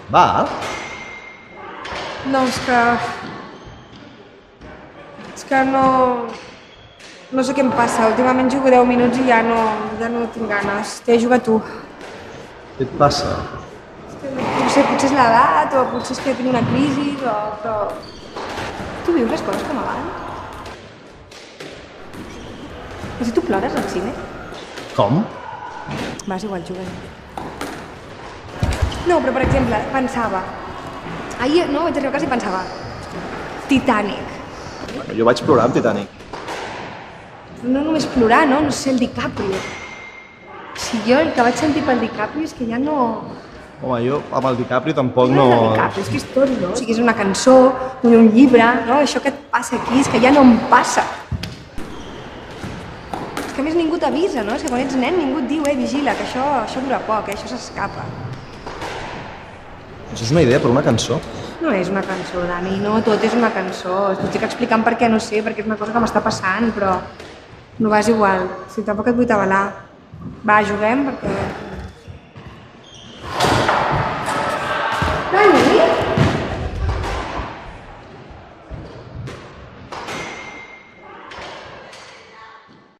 Va? No, és que no... No sé què em passa, últimament jugo 10 minuts i ja no tinc ganes. T'he jugat tu. Què et passa? Potser és l'edat, o potser és que tinc una crisi, però... Tu vius les coses com abans? I si tu plores al cine? Com? Va, és igual, juguem. No, però per exemple, pensava... Ahir no, vaig arribar a casa i pensava... Titanic. Bueno, jo vaig plorar amb Titanic. Però no només plorar, no? No sé, el DiCaprio. Si jo el que vaig sentir pel DiCaprio és que ja no... Home, jo amb el DiCaprio tampoc No no... és el DiCaprio, és que és tot, no? O sigui, és una cançó, un llibre, no? Això que et passa aquí és que ja no em passa. És que a més ningú t'avisa, no? És que quan ets nen ningú et diu, vigila, que això dura poc, això s'escapa. Això és una idea per una cançó. No és una cançó, Dani, no tot és una cançó. T'ho estic explicant perquè no sé, perquè és una cosa que m'està passant, però no va, és igual. Si tampoc et vull atabalar. Va, juguem perquè...